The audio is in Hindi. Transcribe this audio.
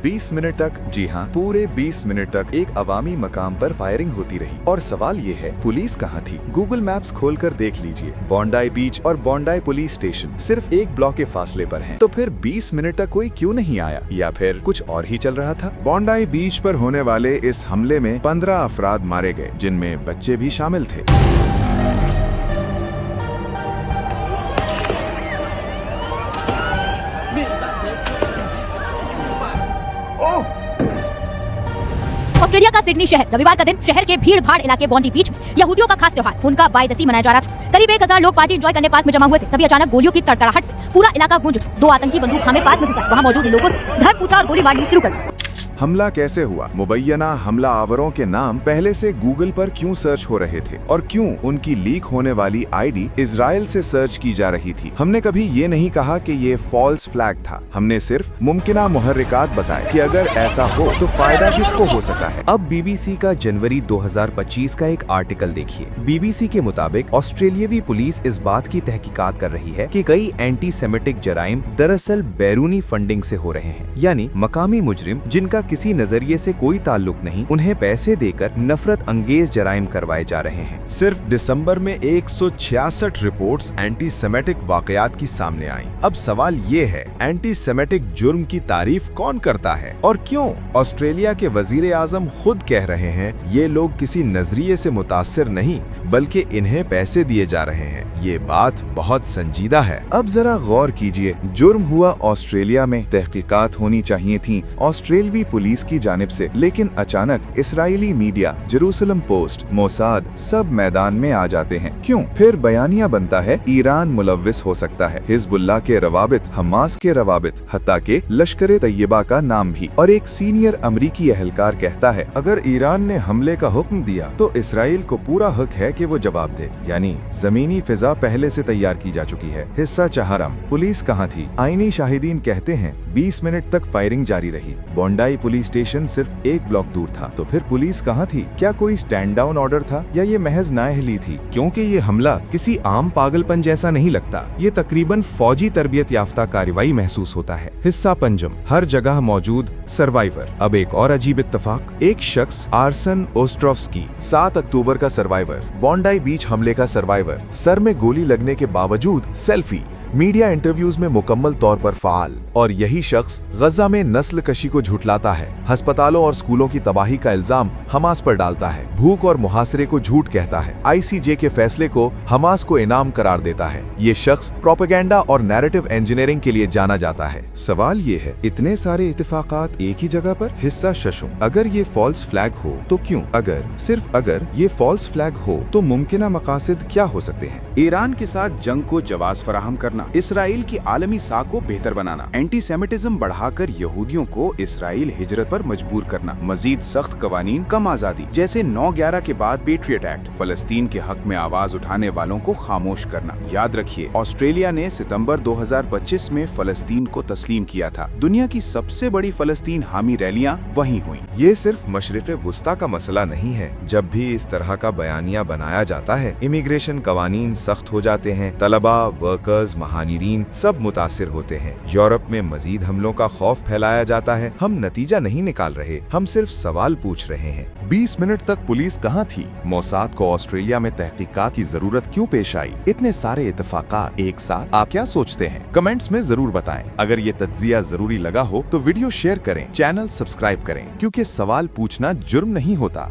20 मिनट तक, जी हाँ, पूरे 20 मिनट तक एक अवामी मकाम पर फायरिंग होती रही। और सवाल ये है, पुलिस कहाँ थी? गूगल मैप्स खोलकर देख लीजिए, बॉन्डाई बीच और बॉन्डाई पुलिस स्टेशन सिर्फ 1 ब्लॉक के फासले पर हैं। तो फिर 20 मिनट तक कोई क्यों नहीं आया, या फिर कुछ और ही चल रहा था? बॉन्डाई बीच पर होने वाले इस हमले में 15 अफराद मारे गए, जिनमें बच्चे भी शामिल थे। ऑस्ट्रेलिया का सिडनी शहर, रविवार का दिन शहर के भीड़ भाड़ इलाके बॉन्डी बीच में यहूदियों का खास त्योहार उनका बायदसी मनाया जा रहा था। करीब 1000 लोग पार्टी एंजॉय करने पार्क में जमा हुए थे। तभी अचानक गोलियों की तड़तड़ाहट से पूरा इलाका गूंज उठा। 2 आतंकी बंदूक थामे पार्क में घुसा, वहां मौजूद लोगों से धर पूछा और गोली मारनी शुरू कर दी। हमला कैसे हुआ? मुबैना हमला आवरों के नाम पहले से गूगल पर क्यों सर्च हो रहे थे और क्यों उनकी लीक होने वाली आईडी इजराइल से सर्च की जा रही थी? हमने कभी ये नहीं कहा कि ये फॉल्स फ्लैग था। हमने सिर्फ मुमकिना मुहर्रिकात बताए कि अगर ऐसा हो तो फायदा किसको हो सकता है। अब बीबीसी का जनवरी 2025 का एक आर्टिकल देखिए। बीबीसी के मुताबिक ऑस्ट्रेलियावी पुलिस इस बात की तहकीकात कर रही है कि कई एंटी सेमिटिक जराइम दरअसल बैरूनी फंडिंग से हो रहे हैं, यानी मकामी मुजरिम जिनका किसी नजरिए से कोई ताल्लुक नहीं, उन्हें पैसे देकर नफरत अंगेज जराइम करवाए जा रहे हैं। सिर्फ दिसंबर में 166 रिपोर्ट्स एंटी सेमेटिक वाकयात की सामने आई। अब सवाल ये है, एंटी सेमेटिक जुर्म की तारीफ कौन करता है और क्यों? ऑस्ट्रेलिया के वजीर आजम खुद कह रहे हैं ये लोग किसी नजरिए से मुतासिर नहीं, बल्कि इन्हें पैसे दिए जा रहे हैं। ये बात बहुत संजीदा है। अब जरा गौर कीजिए, जुर्म हुआ ऑस्ट्रेलिया में, तहकीकात होनी चाहिए थी ऑस्ट्रेलवी पुलिस की जानिब से, लेकिन अचानक इस्राएली मीडिया, जेरूसलम पोस्ट, मोसाद सब मैदान में आ जाते हैं। क्यों? फिर बयानिया बनता है ईरान मुलव्विस हो सकता है, हिजबुल्लाह के रवाबित, हमास के रवाबित, हत्ता के लश्कर तैयबा का नाम भी। और एक सीनियर अमरीकी एहलकार कहता है अगर ईरान ने हमले का हुक्म दिया तो इसराइल को पूरा हक है कि वो जवाब दे, यानी जमीनी फिजा पहले से तैयार की जा चुकी है। हिस्सा चहारम, पुलिस कहाँ थी? आईनी शाहिदीन कहते हैं 20 मिनट तक फायरिंग जारी रही। बॉन्डाई पुलिस स्टेशन सिर्फ 1 ब्लॉक दूर था। तो फिर पुलिस कहाँ थी? क्या कोई स्टैंड डाउन ऑर्डर था या ये महज नाअहली थी? क्योंकि ये हमला किसी आम पागलपन जैसा नहीं लगता, ये तकरीबन फौजी तरबियत याफ्ता कार्रवाई महसूस होता है। हिस्सा पंजम, हर जगह मौजूद सर्वाइवर। अब एक और अजीब इत्तेफाक, एक शख्स आर्सन ओस्ट्रोव्स्की, 7 अक्टूबर का सर्वाइवर, बॉन्डाई बीच हमले का सर्वाइवर, सर में गोली लगने के बावजूद सेल्फी, मीडिया इंटरव्यूज में मुकम्मल तौर पर फाल। और यही शख्स गजा में नस्ल कशी को झुठलाता है, अस्पतालों और स्कूलों की तबाही का इल्जाम हमास पर डालता है, भूख और मुहासरे को झूठ कहता है, आईसीजे के फैसले को हमास को इनाम करार देता है। ये शख्स प्रोपेगेंडा और नैरेटिव इंजीनियरिंग के लिए जाना जाता है। सवाल ये है, इतने सारे इत्तेफाकात एक ही जगह पर? हिस्सा शशुं, अगर ये फॉल्स फ्लैग हो तो क्यों? अगर, सिर्फ अगर ये फॉल्स फ्लैग हो तो मुमकिना मकासद क्या हो सकते हैं? ईरान के साथ जंग को जवाब फराहम करना, इसराइल की आलमी साख को बेहतर बनाना, एंटी सेमिटिज्म बढ़ाकर यहूदियों को इसराइल हिजरत पर मजबूर करना, मजीद सख्त कवानीन, कम आजादी, जैसे 9/11 के बाद पेट्रियट एक्ट, फलस्तीन के हक में आवाज उठाने वालों को खामोश करना। याद रखिए, ऑस्ट्रेलिया ने सितंबर 2025 में फलस्तीन को तस्लीम किया था। दुनिया की सबसे बड़ी फलस्तीन हामी रैलियां वहीं हुई। ये सिर्फ मशरिक़ वुस्ता का मसला नहीं है। जब भी इस तरह का बयानिया बनाया जाता है, इमिग्रेशन कवानीन सख्त हो जाते हैं, तलबा, वर्कर्स, महानिरीन सब मुतासिर होते हैं। यूरोप में मजीद हमलों का खौफ फैलाया जाता है। हम नतीजा नहीं निकाल रहे, हम सिर्फ सवाल पूछ रहे हैं। 20 मिनट तक पुलिस कहाँ थी? मोसाद को ऑस्ट्रेलिया में तहकीकात की जरूरत क्यों पेश आई? इतने सारे इत्तेफाकात एक साथ, आप क्या सोचते हैं? कमेंट्स में जरूर बताएं। अगर ये तज्जिया जरूरी लगा हो तो वीडियो शेयर करें, चैनल सब्सक्राइब करें, क्योंकि सवाल पूछना जुर्म नहीं होता।